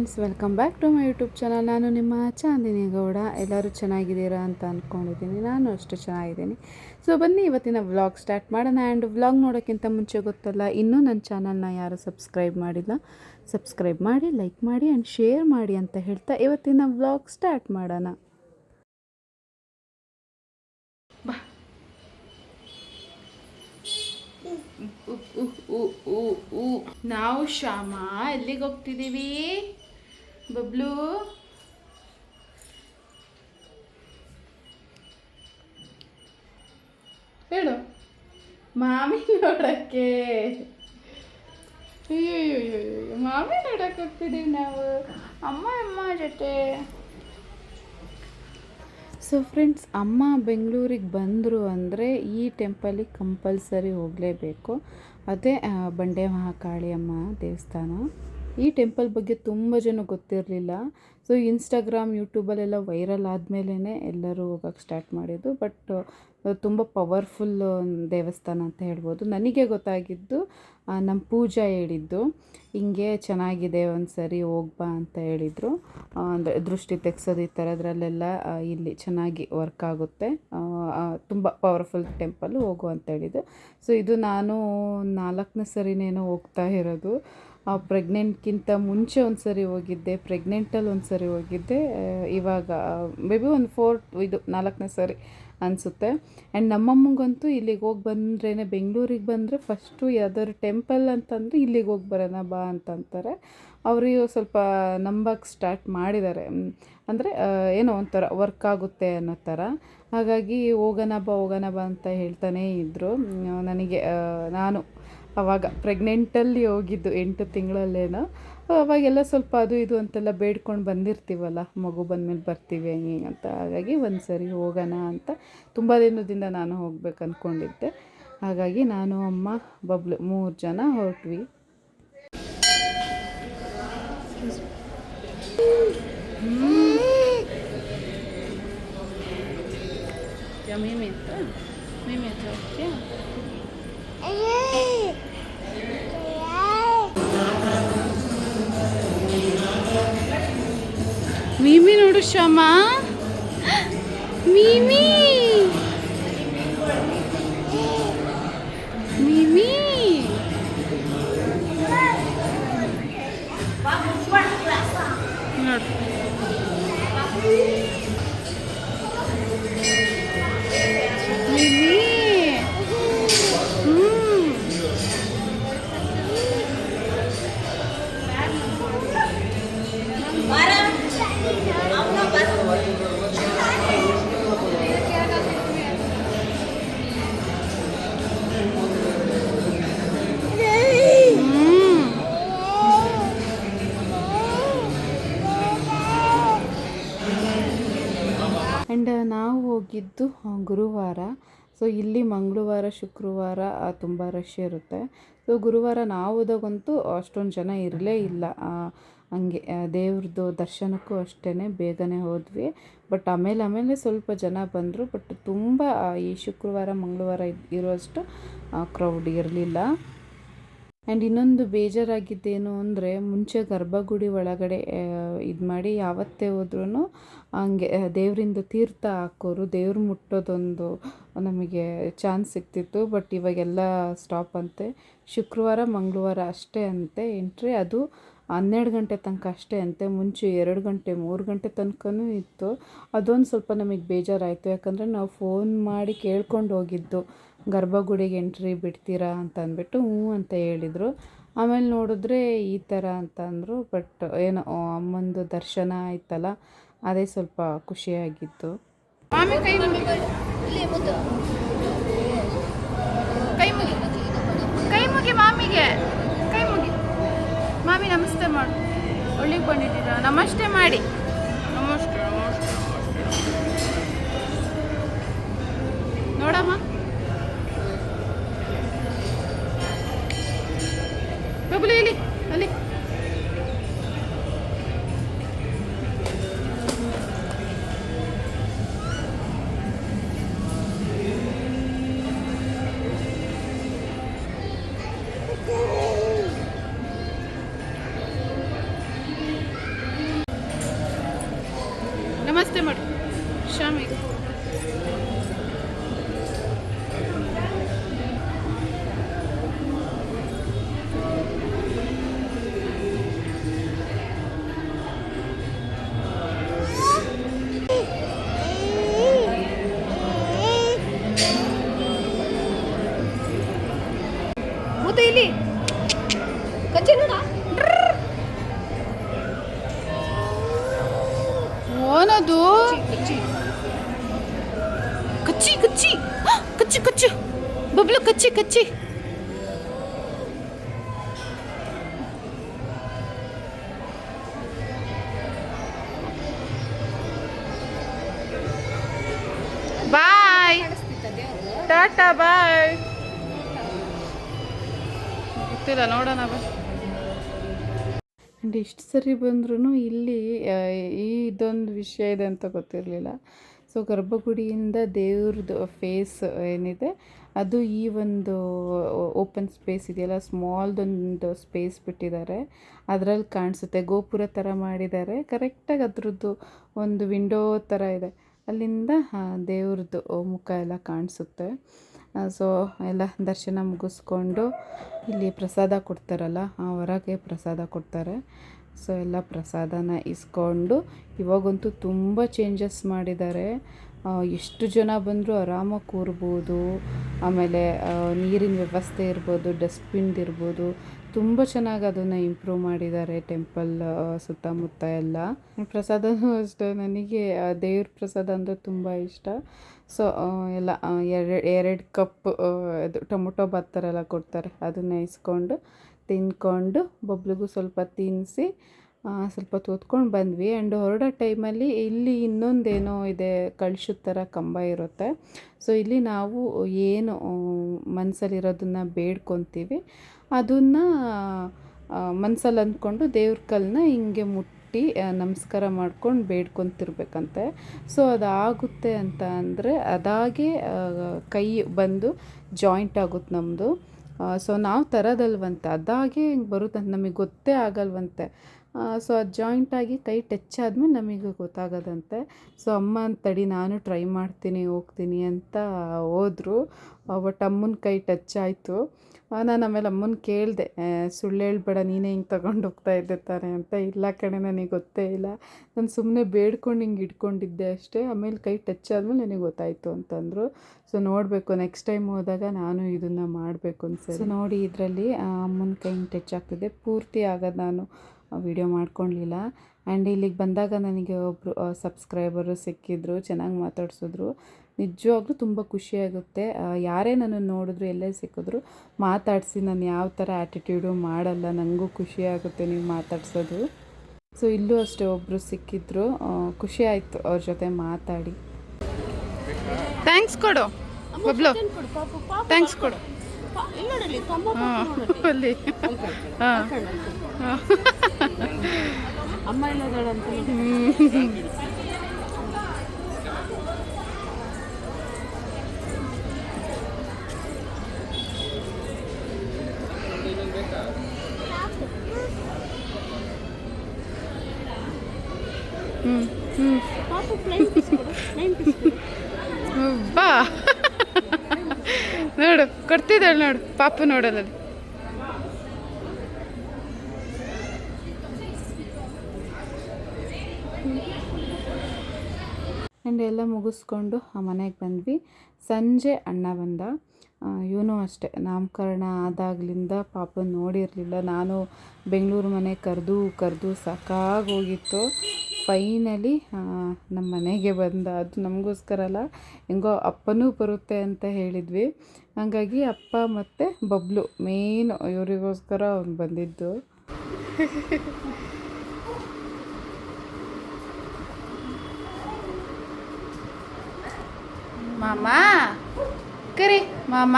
Friends, welcome back to my YouTube channel. ನಾನು ನಿಮ್ಮ ಚಾಂದಿನಿ ಗೌಡ. ಎಲ್ಲರೂ ಚೆನ್ನಾಗಿದ್ದೀರಾ ಅಂತ ಅಂದ್ಕೊಂಡಿದ್ದೀನಿ. ನಾನು ಅಷ್ಟು ಚೆನ್ನಾಗಿದ್ದೀನಿ. ಸೊ ಬನ್ನಿ ಇವತ್ತಿನ ವ್ಲಾಗ್ ಸ್ಟಾರ್ಟ್ ಮಾಡೋಣ. ಆ್ಯಂಡ್ ವ್ಲಾಗ್ ನೋಡೋಕ್ಕಿಂತ ಮುಂಚೆ ಗೊತ್ತಲ್ಲ, ಇನ್ನೂ ನನ್ನ ಚಾನಲ್ನ ಯಾರು ಸಬ್ಸ್ಕ್ರೈಬ್ ಮಾಡಿಲ್ಲ, ಸಬ್ಸ್ಕ್ರೈಬ್ ಮಾಡಿ, ಲೈಕ್ ಮಾಡಿ ಆ್ಯಂಡ್ ಶೇರ್ ಮಾಡಿ ಅಂತ ಹೇಳ್ತಾ ಇವತ್ತಿನ ವ್ಲಾಗ್ ಸ್ಟಾರ್ಟ್ ಮಾಡೋಣ. ನಾವು ಶ್ಯಾಮ ಎಲ್ಲಿಗೆ ಹೋಗ್ತಿದ್ದೀವಿ? ಬಬ್ಲು ಹೇಳು. ಮಾಮಿ ನೋಡಕ್ಕೆ. ಅಯ್ಯೋ ಮಾಮಿ ನೋಡಕ್ಕೆ ಹೋಗ್ತಿದ್ದೀವಿ ನಾವು ಅಮ್ಮ ಜೊತೆ. ಸೊ ಫ್ರೆಂಡ್ಸ್, ಅಮ್ಮ ಬೆಂಗಳೂರಿಗೆ ಬಂದರು ಅಂದರೆ ಈ ಟೆಂಪಲಿಗೆ ಕಂಪಲ್ಸರಿ ಹೋಗಲೇಬೇಕು. ಅದೇ ಬಂಡೆ ಮಹಾಕಾಳಿ ಅಮ್ಮ ದೇವಸ್ಥಾನ. ಈ ಟೆಂಪಲ್ ಬಗ್ಗೆ ತುಂಬ ಜನ ಗೊತ್ತಿರಲಿಲ್ಲ. ಸೊ ಇನ್ಸ್ಟಾಗ್ರಾಮ್, ಯೂಟ್ಯೂಬಲ್ಲೆಲ್ಲ ವೈರಲ್ ಆದಮೇಲೆ ಎಲ್ಲರೂ ಹೋಗೋಕ್ಕೆ ಸ್ಟಾರ್ಟ್ ಮಾಡಿದ್ದು. ಬಟ್ ತುಂಬ ಪವರ್ಫುಲ್ ದೇವಸ್ಥಾನ ಅಂತ ಹೇಳ್ಬೋದು. ನನಗೆ ಗೊತ್ತಾಗಿದ್ದು ನಮ್ಮ ಪೂಜಾ ಹೇಳಿದ್ದು, ಹಿಂಗೆ ಚೆನ್ನಾಗಿದೆ ಒಂದು ಸರಿ ಹೋಗ್ಬಾ ಅಂತ ಹೇಳಿದರು. ಅಂದರೆ ದೃಷ್ಟಿ ತೆಗ್ಸೋದು ಈ ಥರದ್ರಲ್ಲೆಲ್ಲ ಇಲ್ಲಿ ಚೆನ್ನಾಗಿ ವರ್ಕ್ ಆಗುತ್ತೆ, ತುಂಬ ಪವರ್ಫುಲ್ ಟೆಂಪಲ್ಲು, ಹೋಗು ಅಂತ ಹೇಳಿದ್ದು. ಸೊ ಇದು ನಾನು 4ನೇ ಸರಿನೇನೋ ಹೋಗ್ತಾ ಇರೋದು. ಪ್ರೆಗ್ನೆಂಟ್ಗಿಂತ ಮುಂಚೆ ಒಂದು ಸರಿ ಹೋಗಿದ್ದೆ, ಪ್ರೆಗ್ನೆಂಟಲ್ಲಿ ಒಂದು ಸರಿ ಹೋಗಿದ್ದೆ, ಇವಾಗ ಮೇ ಬಿ ಒಂದು 4ನೇ ಸರಿ ಅನಿಸುತ್ತೆ. ಆ್ಯಂಡ್ ನಮ್ಮಮ್ಮಂಗಂತೂ ಇಲ್ಲಿಗೆ ಹೋಗಿ ಬಂದ್ರೇ, ಬೆಂಗಳೂರಿಗೆ ಬಂದರೆ ಫಸ್ಟು ಯಾವ್ದಾದ್ರು ಟೆಂಪಲ್ ಅಂತಂದರೆ ಇಲ್ಲಿಗೆ ಹೋಗಿ ಬರೋಣ ಬಾ ಅಂತಂತಾರೆ. ಅವರಿಗೆ ಸ್ವಲ್ಪ ನಂಬಕ್ಕೆ ಸ್ಟಾರ್ಟ್ ಮಾಡಿದ್ದಾರೆ. ಅಂದರೆ ಏನೋ ಒಂಥರ ವರ್ಕ್ ಆಗುತ್ತೆ ಅನ್ನೋ ಥರ. ಹಾಗಾಗಿ ಹೋಗೋಣ ಬಾ ಅಂತ ಹೇಳ್ತಾನೇ ಇದ್ದರು. ನನಗೆ ನಾನು ಆವಾಗ ಪ್ರೆಗ್ನೆಂಟಲ್ಲಿ ಹೋಗಿದ್ದು 8 ತಿಂಗಳಲ್ಲೇನೋ. ಅವಾಗೆಲ್ಲ ಸ್ವಲ್ಪ ಅದು ಇದು ಅಂತೆಲ್ಲ ಬೇಡ್ಕೊಂಡು ಬಂದಿರ್ತೀವಲ್ಲ, ಮಗು ಬಂದಮೇಲೆ ಬರ್ತೀವಿ ಹಂಗೆ ಅಂತ. ಹಾಗಾಗಿ ಒಂದು ಸರಿ ಹೋಗೋಣ ಅಂತ ತುಂಬ ದಿನದಿಂದ ನಾನು ಹೋಗ್ಬೇಕು ಅಂದ್ಕೊಂಡಿದ್ದೆ. ಹಾಗಾಗಿ ನಾನು, ಅಮ್ಮ, ಬಬ್ಲು 3 ಜನ ಹೊರಟ್ವಿ. ಮೀಮಿ ಹತ್ರ ಹೋಗ್ತೀಯಾ? ಮೀಮಿ ನೋಡು ಶ್ಯಾಮ, ಮೀಮಿ ಮೀಮಿ ನೋಡು. ಆ್ಯಂಡ್ ನಾವು ಹೋಗಿದ್ದು ಗುರುವಾರ. ಸೊ ಇಲ್ಲಿ ಮಂಗಳವಾರ, ಶುಕ್ರವಾರ ತುಂಬ ರಶ್ ಇರುತ್ತೆ. ಸೊ ಗುರುವಾರ ನಾವು ಹೋದಾಗಂತೂ ಅಷ್ಟೊಂದು ಜನ ಇರಲೇ ಇಲ್ಲ. ಹಂಗೆ ದೇವ್ರದ್ದು ದರ್ಶನಕ್ಕೂ ಅಷ್ಟೇ ಬೇಗನೆ ಹೋದ್ವಿ. ಬಟ್ ಆಮೇಲೆ ಸ್ವಲ್ಪ ಜನ ಬಂದರು. ಬಟ್ ತುಂಬ ಈ ಶುಕ್ರವಾರ, ಮಂಗಳವಾರ ಇರೋಷ್ಟು ಕ್ರೌಡ್ ಇರಲಿಲ್ಲ. ಆ್ಯಂಡ್ ಇನ್ನೊಂದು ಬೇಜಾರಾಗಿದ್ದೇನು ಅಂದರೆ, ಮುಂಚೆ ಗರ್ಭಗುಡಿ ಒಳಗಡೆ ಇದು ಮಾಡಿ ಯಾವತ್ತೇ ಹೋದ್ರೂ ಹಂಗೆ ದೇವರಿಂದ ತೀರ್ಥ ಹಾಕೋರು, ದೇವ್ರು ಮುಟ್ಟೋದೊಂದು ನಮಗೆ ಚಾನ್ಸ್ ಸಿಗ್ತಿತ್ತು. ಬಟ್ ಇವಾಗೆಲ್ಲ ಸ್ಟಾಪ್ ಅಂತೆ. ಶುಕ್ರವಾರ, ಮಂಗಳವಾರ ಅಷ್ಟೇ ಅಂತೆ ಎಂಟ್ರಿ. ಅದು 12 ಗಂಟೆ ತನಕ ಅಷ್ಟೇ ಅಂತೆ. ಮುಂಚೆ 2 ಗಂಟೆ 3 ಗಂಟೆ ತನಕನೂ ಇತ್ತು. ಅದೊಂದು ಸ್ವಲ್ಪ ನಮಗೆ ಬೇಜಾರಾಯಿತು. ಯಾಕಂದರೆ ನಾವು ಫೋನ್ ಮಾಡಿ ಕೇಳ್ಕೊಂಡು ಹೋಗಿದ್ದು, ಗರ್ಭಗುಡಿಗೆ ಎಂಟ್ರಿ ಬಿಡ್ತೀರಾ ಅಂತ ಅಂದ್ಬಿಟ್ಟು. ಹ್ಞೂ ಅಂತ ಹೇಳಿದರು. ಆಮೇಲೆ ನೋಡಿದ್ರೆ ಈ ಥರ ಅಂತ ಅಂದರು. ಬಟ್ ಏನೋ ಅಮ್ಮಂದು ದರ್ಶನ ಆಯ್ತಲ್ಲ, ಅದೇ ಸ್ವಲ್ಪ ಖುಷಿಯಾಗಿತ್ತು. ಕೈ ಮುಗಿ, ಕೈ ಮುಗಿ ಮಾಮಿಗೆ, ಕೈ ಮುಗಿ. ಮಾಮಿ ನಮಸ್ತೆ ಮಾಡು. ಒಳ್ಳಿಗೆ ಬಂದಿದ್ದೀರಾ? ನಮಸ್ತೆ ಮಾಡಿ. ನಮಸ್ತೆ ನೋಡಮ್ಮ. ಬಬ್ಲು ಇಲ್ಲಿ, ಅಲ್ಲಿ ಮೂತು ಇಲ್ಲಿ ಕಚ್ಚಿ ನೋಡ ಓನದು ಕಚ್ಚಿ ಕಚ್ಚಿ ಕಚ್ಚಿ ಕಚ್ಚಿ ಕಚ್ಚು ಬಬ್ಲು ಕಚ್ಚಿ ಕಚ್ಚಿ ಬಾಯ್ ಟಾಟಾ ಬಾಯ್ ಗೊತ್ತಿಲ್ಲ ನೋಡೋಣ ಬಾ ಆ್ಯಂಡ್ ಎಷ್ಟು ಸರಿ ಬಂದ್ರೂ ಇಲ್ಲಿ ಇದೊಂದು ವಿಷಯ ಇದೆ ಅಂತ ಗೊತ್ತಿರಲಿಲ್ಲ. ಸೊ ಗರ್ಭಗುಡಿಯಿಂದ ದೇವ್ರದ್ದು ಫೇಸ್ ಏನಿದೆ ಅದು ಈ ಒಂದು ಓಪನ್ ಸ್ಪೇಸ್ ಇದೆಯಲ್ಲ, ಸ್ಮಾಲ್ದೊಂದು ಸ್ಪೇಸ್ ಬಿಟ್ಟಿದ್ದಾರೆ, ಅದರಲ್ಲಿ ಕಾಣಿಸುತ್ತೆ. ಗೋಪುರ ಥರ ಮಾಡಿದ್ದಾರೆ, ಕರೆಕ್ಟಾಗಿ ಅದ್ರದ್ದು ಒಂದು ವಿಂಡೋ ಥರ ಇದೆ, ಅಲ್ಲಿಂದ ದೇವ್ರದ್ದು ಮುಖ ಎಲ್ಲ ಕಾಣಿಸುತ್ತೆ. ಸೊ ಎಲ್ಲ ದರ್ಶನ ಮುಗಿಸ್ಕೊಂಡು ಇಲ್ಲಿ ಪ್ರಸಾದ ಕೊಡ್ತಾರಲ್ಲ, ಹೊರಗೆ ಪ್ರಸಾದ ಕೊಡ್ತಾರೆ. ಸೊ ಎಲ್ಲ ಪ್ರಸಾದನ ಇಸ್ಕೊಂಡು, ಇವಾಗಂತೂ ತುಂಬ ಚೇಂಜಸ್ ಮಾಡಿದ್ದಾರೆ. ಎಷ್ಟು ಜನ ಬಂದರೂ ಆರಾಮಾಗಿ ಕೂರ್ಬೋದು. ಆಮೇಲೆ ನೀರಿನ ವ್ಯವಸ್ಥೆ ಇರ್ಬೋದು, ಡಸ್ಟ್ಬಿನ್ದಿರ್ಬೋದು, ತುಂಬ ಚೆನ್ನಾಗಿ ಅದನ್ನು ಇಂಪ್ರೂವ್ ಮಾಡಿದ್ದಾರೆ ಟೆಂಪಲ್ ಸುತ್ತಮುತ್ತ ಎಲ್ಲ. ಪ್ರಸಾದನೂ ಅಷ್ಟೇ, ನನಗೆ ದೇವ್ರ ಪ್ರಸಾದ ಅಂದರೆ ತುಂಬ ಇಷ್ಟ. ಸೊ ಎಲ್ಲ ಎರಡು ಕಪ್ ಇದು ಟೊಮೊಟೊ ಬಾತ್ ಥರ ಎಲ್ಲ ಕೊಡ್ತಾರೆ, ಅದನ್ನು ಇಸ್ಕೊಂಡು ತಿಂದ್ಕೊಂಡು ಬಬ್ಲಿಗೂ ಸ್ವಲ್ಪ ತಿನ್ನಿಸಿ ಸ್ವಲ್ಪ ಹೊತ್ಕೊಂಡು ಬಂದ್ವಿ. ಆ್ಯಂಡ್ ಹೊರಡೋ ಟೈಮಲ್ಲಿ ಇಲ್ಲಿ ಇನ್ನೊಂದೇನೋ ಇದೆ, ಕಳ್ಶದ ಥರ ಕಂಬ ಇರುತ್ತೆ. ಸೊ ಇಲ್ಲಿ ನಾವು ಏನು ಮನಸ್ಸಲ್ಲಿರೋದನ್ನು ಬೇಡ್ಕೊತೀವಿ ಅದನ್ನು ಮನಸ್ಸಲ್ಲಿ ಅಂದ್ಕೊಂಡು ದೇವ್ರ ಕಲ್ಲನ್ನ ಹಿಂಗೆ ಮುಟ್ಟಿ ನಮಸ್ಕಾರ ಮಾಡ್ಕೊಂಡು ಬೇಡ್ಕೊತಿರ್ಬೇಕಂತೆ. ಸೊ ಅದಾಗುತ್ತೆ ಅಂತ ಅಂದರೆ ಅದಾಗೆ ಕೈ ಬಂದು ಜಾಯಿಂಟ್ ಆಗುತ್ತೆ ನಮ್ಮದು. ಸೊ ನಾವು ತರೋದಲ್ವಂತೆ, ಅದಾಗೆ ಹಿಂಗೆ ಬರುತ್ತಂತೆ, ನಮಗೆ ಗೊತ್ತೇ ಆಗಲ್ವಂತೆ. ಸೊ ಅದು ಜಾಯಿಂಟಾಗಿ ಕೈ ಟಚ್ ಆದಮೇಲೆ ನಮಗೆ ಗೊತ್ತಾಗೋದಂತೆ. ಸೊ ಅಮ್ಮ ತಡಿ ನಾನು ಟ್ರೈ ಮಾಡ್ತೀನಿ ಹೋಗ್ತೀನಿ ಅಂತ ಹೋದರು. ಬಟ್ ಅಮ್ಮನ ಕೈ ಟಚ್ ಆಯಿತು. ನಾನು ಆಮೇಲೆ ಅಮ್ಮನ ಕೇಳಿದೆ, ಸುಳ್ಳು ಹೇಳ್ಬೇಡ, ನೀನೇ ಹಿಂಗೆ ತಗೊಂಡು ಹೋಗ್ತಾ ಇದ್ದೆ ತಾನೆ ಅಂತ. ಇಲ್ಲ ಕಣೆ, ನನಗೆ ಗೊತ್ತೇ ಇಲ್ಲ, ನಾನು ಸುಮ್ಮನೆ ಬೇಡ್ಕೊಂಡು ಹಿಂಗೆ ಇಟ್ಕೊಂಡಿದ್ದೆ ಅಷ್ಟೇ, ಆಮೇಲೆ ಕೈ ಟಚ್ ಆದಮೇಲೆ ನನಗೆ ಗೊತ್ತಾಯಿತು ಅಂತಂದರು. ಸೊ ನೋಡಬೇಕು, ನೆಕ್ಸ್ಟ್ ಟೈಮ್ ಹೋದಾಗ ನಾನು ಇದನ್ನು ಮಾಡಬೇಕು ಅನ್ಸೆ. ಸೊ ನೋಡಿ, ಇದರಲ್ಲಿ ಅಮ್ಮನ ಕೈ ಹಿಂಗೆ ಟಚ್ ಆಗ್ತಿದೆ, ಪೂರ್ತಿ ಆಗೋದು ನಾನು ವಿಡಿಯೋ ಮಾಡ್ಕೊಳ್ಳಲಿಲ್ಲ. ಆ್ಯಂಡ್ ಇಲ್ಲಿಗೆ ಬಂದಾಗ ನನಗೆ ಒಬ್ಬರು ಸಬ್ಸ್ಕ್ರೈಬರು ಸಿಕ್ಕಿದ್ರು, ಚೆನ್ನಾಗಿ ಮಾತಾಡ್ಸಿದ್ರು. ನಿಜವಾಗ್ಲೂ ತುಂಬ ಖುಷಿಯಾಗುತ್ತೆ. ಯಾರೇ ನನ್ನನ್ನು ನೋಡಿದ್ರು, ಎಲ್ಲೇ ಸಿಕ್ಕಿದ್ರು ಮಾತಾಡಿಸಿ, ನಾನು ಯಾವ ಥರ ಆ್ಯಟಿಟ್ಯೂಡು ಮಾಡಲ್ಲ, ನನಗೂ ಖುಷಿಯಾಗುತ್ತೆ ನೀವು ಮಾತಾಡ್ಸೋದು. ಸೊ ಇಲ್ಲೂ ಅಷ್ಟೇ ಒಬ್ಬರು ಸಿಕ್ಕಿದ್ರು, ಖುಷಿ ಆಯಿತು ಅವ್ರ ಜೊತೆ ಮಾತಾಡಿ. ಥ್ಯಾಂಕ್ಸ್ ಕೊಡು ಬಬ್ಲು, ಥ್ಯಾಂಕ್ಸ್ ಕೊಡು. ಅಲ್ಲಿ ಅಮ್ಮ ಇಲ್ಲದಂತ ಬಾ ನೋಡು, ಕೊಡ್ತಿದ್ದಾಳೆ ನೋಡು, ಪಾಪು ನೋಡಲ್ಲ. ಆ್ಯಂಡ್ ಎಲ್ಲ ಮುಗಿಸ್ಕೊಂಡು ಮನೆಗೆ ಬಂದ್ವಿ. ಸಂಜೆ ಅಣ್ಣ ಬಂದ, ಇವನು ಅಷ್ಟೇ ನಾಮಕರಣ ಆದಾಗಲಿಂದ ಪಾಪ ನೋಡಿರಲಿಲ್ಲ. ನಾನು ಬೆಂಗಳೂರು ಮನೆ ಕರೆದು ಸಾಕಾಗೋಗಿತ್ತು. ಫೈನಲಿ ನಮ್ಮ ಮನೆಗೆ ಬಂದ. ಅದು ನಮಗೋಸ್ಕರ ಅಲ್ಲ, ಹೆಂಗೋ ಅಪ್ಪನೂ ಬರುತ್ತೆ ಅಂತ ಹೇಳಿದ್ವಿ. ಹಾಗಾಗಿ ಅಪ್ಪ ಮತ್ತು ಬಬ್ಲು ಮೇಯ್ನು ಇವರಿಗೋಸ್ಕರ ಅವ್ನು ಬಂದಿದ್ದು. ಮಾಮ ಕರಿ, ಮಾಮ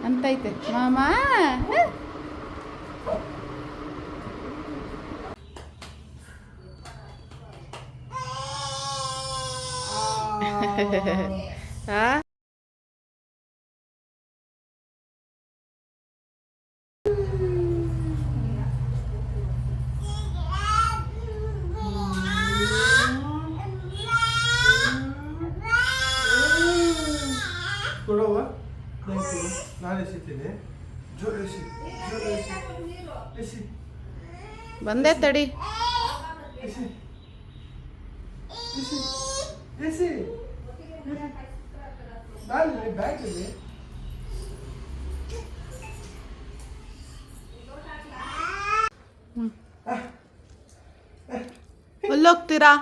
ಅಂತೈತೆ ಮಾಮ. ಆ ನಾನು ಎಸಿತೀನಿ ಜೋರು ಎಸಿ ಜೋರು ಎಸಿ ಎಸಿ ಬಂದೆ ತಡಿ. ಎಸಿ ಎಸಿ ಎಸಿ ನಾನು ಬ್ಯಾಗಲ್ಲಿ ಎಲ್ಲಿ ಹೋಗ್ತೀರಾ?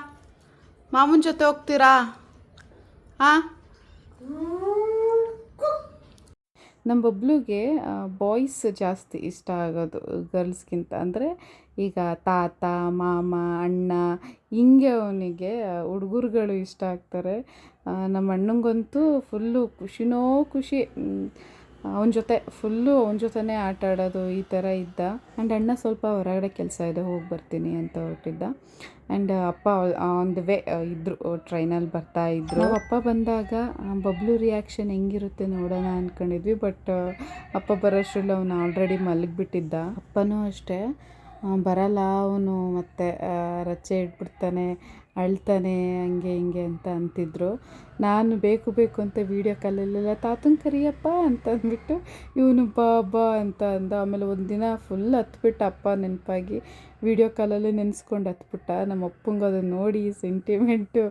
ಮಾಮೂನ್ ಜೊತೆ ಹೋಗ್ತೀರಾ? ಹಾಂ, ನಮ್ಮ ಬಬ್ಲುಗೆ ಬಾಯ್ಸ್ ಜಾಸ್ತಿ ಇಷ್ಟ ಆಗೋದು ಗರ್ಲ್ಸ್ಗಿಂತ. ಅಂದರೆ ಈಗ ತಾತ, ಮಾಮ, ಅಣ್ಣ ಹಿಂಗೆ ಅವನಿಗೆ ಹುಡುಗರುಗಳು ಇಷ್ಟ ಆಗ್ತಾರೆ. ನಮ್ಮ ಅಣ್ಣಂಗಂತೂ ಫುಲ್ಲು ಖುಷಿನೋ ಖುಷಿ. ಅವನ ಜೊತೆನೇ ಆಟ ಆಡೋದು ಈ ಥರ ಇದ್ದ. ಆ್ಯಂಡ್ ಅಣ್ಣ ಸ್ವಲ್ಪ ಹೊರಗಡೆ ಕೆಲಸ ಇದೆ, ಹೋಗಿ ಬರ್ತೀನಿ ಅಂತ ಹೊರಟಿದ್ದ. ಆ್ಯಂಡ್ ಅಪ್ಪ ಆನ್ ದ ವೇ ಇದ್ದರು, ಟ್ರೈನಲ್ಲಿ ಬರ್ತಾ ಇದ್ದರು. ನಾವು ಅಪ್ಪ ಬಂದಾಗ ಬಬ್ಲು ರಿಯಾಕ್ಷನ್ ಹೆಂಗಿರುತ್ತೆ ನೋಡೋಣ ಅಂದ್ಕೊಂಡಿದ್ವಿ. ಬಟ್ ಅಪ್ಪ ಬರೋಷ್ಟರಲ್ಲಿ ಅವನು ಆಲ್ರೆಡಿ ಮಲಗಿಬಿಟ್ಟಿದ್ದ. ಅಪ್ಪನೂ ಅಷ್ಟೇ ಬರಲ್ಲ ಅವನು, ಮತ್ತೆ ರಚ್ಚೆ ಇಟ್ಬಿಡ್ತಾನೆ, ಅಳ್ತಾನೆ, ಹಂಗೆ ಹಿಂಗೆ ಅಂತ ಅಂತಿದ್ರು. ನಾನು ಬೇಕು ಅಂತ ವೀಡಿಯೋ ಕಾಲಲ್ಲೆಲ್ಲ ತಾತನ ಕರಿಯಪ್ಪ ಅಂತ ಅಂದ್ಬಿಟ್ಟು ಇವನು ಬಾ ಬಾ ಅಂತ ಅಂದ. ಆಮೇಲೆ ಒಂದಿನ ಫುಲ್ ಹತ್ಬಿಟ್ಟ ಅಪ್ಪ ನೆನಪಾಗಿ, ವೀಡಿಯೋ ಕಾಲಲ್ಲಿ ನೆನೆಸ್ಕೊಂಡು ಹತ್ಬಿಟ್ಟ. ನಮ್ಮ ಅಪ್ಪಂಗೆ ಅದನ್ನು ನೋಡಿ ಸೆಂಟಿಮೆಂಟು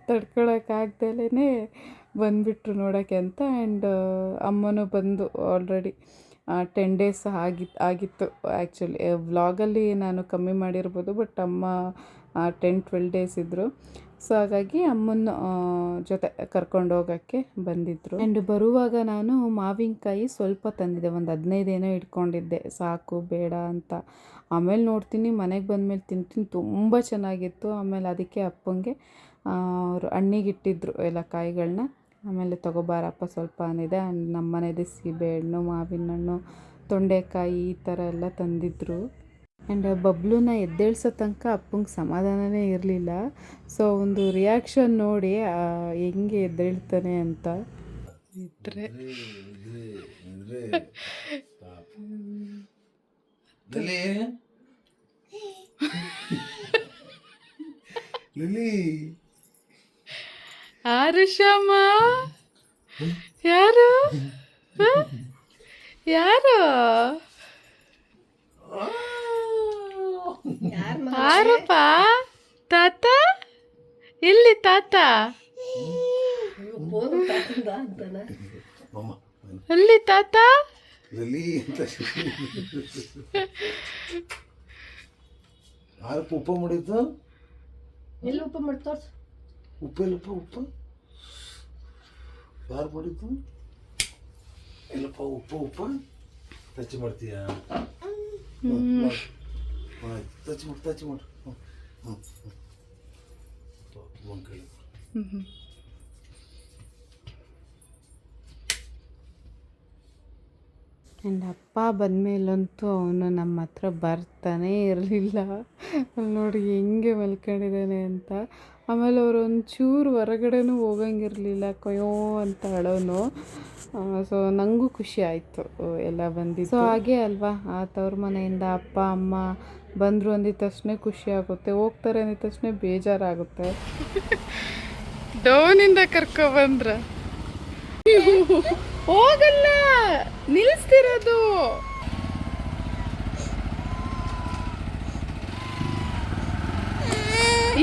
ತಡ್ಕೊಳಕ್ಕಾಗ್ದಲೇ ಬಂದುಬಿಟ್ರು ನೋಡೋಕ್ಕೆ ಅಂತ. ಆ್ಯಂಡ್ ಅಮ್ಮನೂ ಬಂದು ಆಲ್ರೆಡಿ 10 ಡೇಸ್ ಆಗಿತ್ತು. ಆ್ಯಕ್ಚುಲಿ ವ್ಲಾಗಲ್ಲಿ ನಾನು ಕಮ್ಮಿ ಮಾಡಿರ್ಬೋದು, ಬಟ್ ಅಮ್ಮ 10-12 ಡೇಸ್ ಇದ್ದರು. ಸೊ ಹಾಗಾಗಿ ಅಮ್ಮನ ಜೊತೆ ಕರ್ಕೊಂಡು ಹೋಗೋಕ್ಕೆ ಬಂದಿದ್ದರು. ಆ್ಯಂಡ್ ಬರುವಾಗ ನಾನು ಮಾವಿನಕಾಯಿ ಸ್ವಲ್ಪ ತಂದಿದ್ದೆ, ಒಂದು 15 ಏನೋ ಇಟ್ಕೊಂಡಿದ್ದೆ, ಸಾಕು ಬೇಡ ಅಂತ. ಆಮೇಲೆ ನೋಡ್ತೀನಿ, ಮನೆಗೆ ಬಂದಮೇಲೆ ತಿಂತೀನಿ, ತುಂಬ ಚೆನ್ನಾಗಿತ್ತು. ಆಮೇಲೆ ಅದಕ್ಕೆ ಅಪ್ಪಂಗೆ ಅವರು ಹಣ್ಣಿಗಿಟ್ಟಿದ್ರು ಎಲ್ಲ ಕಾಯಿಗಳನ್ನ. ಆಮೇಲೆ ತೊಗೊಬಾರಪ್ಪ ಸ್ವಲ್ಪ ಅಂದಿದೆ. ನಮ್ಮ ಮನೆಯದೇ ಸೀಬೆಹಣ್ಣು, ಮಾವಿನ ಹಣ್ಣು, ತೊಂಡೆಕಾಯಿ ಈ ಥರ ಎಲ್ಲ ತಂದಿದ್ದರು. ಆ್ಯಂಡ್ ಬಬ್ಲುನ ಎದ್ದೇಳ್ಸೋ ತನಕ ಅಪ್ಪಂಗೆ ಸಮಾಧಾನವೇ ಇರಲಿಲ್ಲ. ಸೊ ಒಂದು ರಿಯಾಕ್ಷನ್ ನೋಡಿ ಹೆಂಗೆ ಎದ್ದೇಳ್ತಾನೆ ಅಂತ ಇದ್ರೆ ಆರುಷಮ್ಮ, ಯಾರು ಯಾರು ಯಾರಪ್ಪ? ತಾತ ಎಲ್ಲಿ? ತಾತ ಅಲ್ಲಿ ತಾತ ಯಾರಪ್ಪ ಉಪ್ಪ ಮಾಡಿದ್ದು? ಎಲ್ಲಿ ಉಪ್ಪು ಮಾಡಿ ತೋರ್ಸು. ಉಪ್ಪೆಲ್ಲಪ್ಪ ಉಪ್ಪು ಯಾರು ಮಾಡಿದ್ದು? ಎಲ್ಲಪ್ಪ ಉಪ್ಪ ಟಚ್ ಮಾಡ್ತೀಯ? ಟಚ್ ಮಾಡು ಮಂಕಳಿ. ಆ್ಯಂಡ್ ಅಪ್ಪ ಬಂದಮೇಲಂತೂ ಅವನು ನಮ್ಮ ಹತ್ರ ಬರ್ತಾನೇ ಇರಲಿಲ್ಲ. ಅಲ್ಲಿ ನೋಡಿ ಹೆಂಗೆ ಮಲ್ಕೊಂಡಿದ್ದಾನೆ ಅಂತ. ಆಮೇಲೆ ಅವರು ಒಂಚೂರು ಹೊರಗಡೆನೂ ಹೋಗಂಗಿರಲಿಲ್ಲ, ಕೊಯೋ ಅಂತ ಅಳೋನು. ಸೊ ನನಗೂ ಖುಷಿ ಆಯಿತು ಎಲ್ಲ ಬಂದಿದ್ದು. ಸೊ ಹಾಗೆ ಅಲ್ವಾ, ತವ್ರ ಮನೆಯಿಂದ ಅಪ್ಪ ಅಮ್ಮ ಬಂದರು ಅಂದಿದ ತಕ್ಷಣ ಖುಷಿ ಆಗುತ್ತೆ, ಹೋಗ್ತಾರೆ ಅಂದಿದ ತಕ್ಷಣ ಬೇಜಾರಾಗುತ್ತೆ. ಡೌನಿಂದ ಕರ್ಕೊಬಂದ್ರ ಹೋಗಲ್ಲ, ನಿಲ್ಲಿಸ್ತಿರೋದು.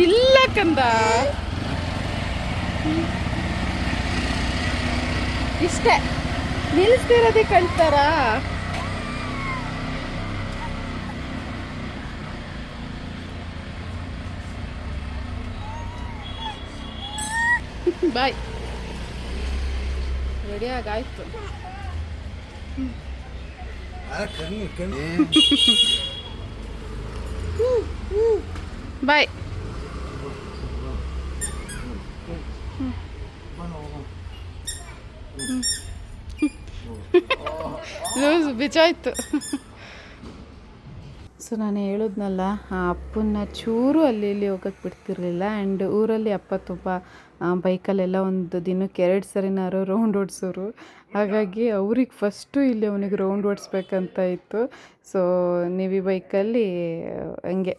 ಇಲ್ಲ ಕಂದ, ಇಷ್ಟೇ ನಿಲ್ಲಿಸ್ತಿರೋದೇ ಕಳ್ತಾರ. ಬಾಯ್, ರೆಡಿ ಆಗಾಯ್ತು. ಬಾಯ್. ಲೂಸ್ ಬಿಚಾಯ್ತು. ಸೊ ನಾನು ಹೇಳಿದ್ನಲ್ಲ, ಆ ಅಪ್ಪನ್ನ ಚೂರು ಅಲ್ಲಿ ಇಲ್ಲಿ ಹೋಗೋಕ್ಕೆ ಬಿಡ್ತಿರ್ಲಿಲ್ಲ. ಆ್ಯಂಡ್ ಊರಲ್ಲಿ ಅಪ್ಪ ತುಂಬ ಬೈಕಲ್ಲೆಲ್ಲ ಒಂದು ದಿನಕ್ಕೆ 2 ಸರಿನಾರು ರೌಂಡ್ ಓಡಿಸೋರು. ಹಾಗಾಗಿ ಅವ್ರಿಗೆ ಫಸ್ಟು ಇಲ್ಲಿ ಅವನಿಗೆ ರೌಂಡ್ ಓಡಿಸ್ಬೇಕಂತ ಇತ್ತು. ಸೊ ನೀವಿ ಬೈಕಲ್ಲಿ ಹಂಗೆ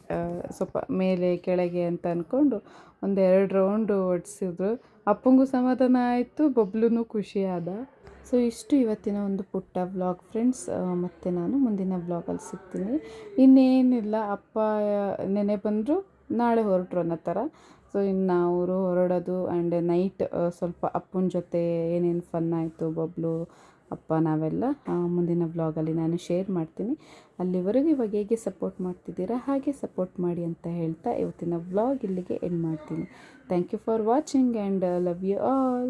ಸ್ವಲ್ಪ ಮೇಲೆ ಕೆಳಗೆ ಅಂತ ಅಂದ್ಕೊಂಡು 1-2 ರೌಂಡು ಓಡಿಸಿದ್ರು. ಅಪ್ಪಂಗೂ ಸಮಾಧಾನ ಆಯಿತು, ಬಬ್ಲೂ ಖುಷಿ ಆದ. ಸೊ ಇಷ್ಟು ಇವತ್ತಿನ ಒಂದು ಪುಟ್ಟ ವ್ಲಾಗ್ ಫ್ರೆಂಡ್ಸ್. ಮತ್ತು ನಾನು ಮುಂದಿನ ವ್ಲಾಗಲ್ಲಿ ಸಿಗ್ತೀನಿ. ಇನ್ನೇನಿಲ್ಲ, ಅಪ್ಪ ನೆನೆ ಬಂದರು, ನಾಳೆ ಹೊರಟ್ರು ಅನ್ನೋ ಥರ. ಸೊ ಇನ್ನು ಅವರು ಹೊರಡೋದು ಆ್ಯಂಡ್ ನೈಟ್ ಸ್ವಲ್ಪ ಅಪ್ಪನ ಜೊತೆ ಏನೇನು ಫನ್ ಆಯಿತು, ಬಬ್ಲು ಅಪ್ಪ ನಾವೆಲ್ಲ ಮುಂದಿನ ವ್ಲಾಗಲ್ಲಿ ನಾನು ಶೇರ್ ಮಾಡ್ತೀನಿ. ಅಲ್ಲಿವರೆಗೂ ಇವಾಗ ಹೇಗೆ ಸಪೋರ್ಟ್ ಮಾಡ್ತಿದ್ದೀರಾ ಹಾಗೆ ಸಪೋರ್ಟ್ ಮಾಡಿ ಅಂತ ಹೇಳ್ತಾ ಇವತ್ತಿನ ವ್ಲಾಗ್ ಇಲ್ಲಿಗೆ ಎಂಡ್ ಮಾಡ್ತೀನಿ. Thank you for watching and love you all.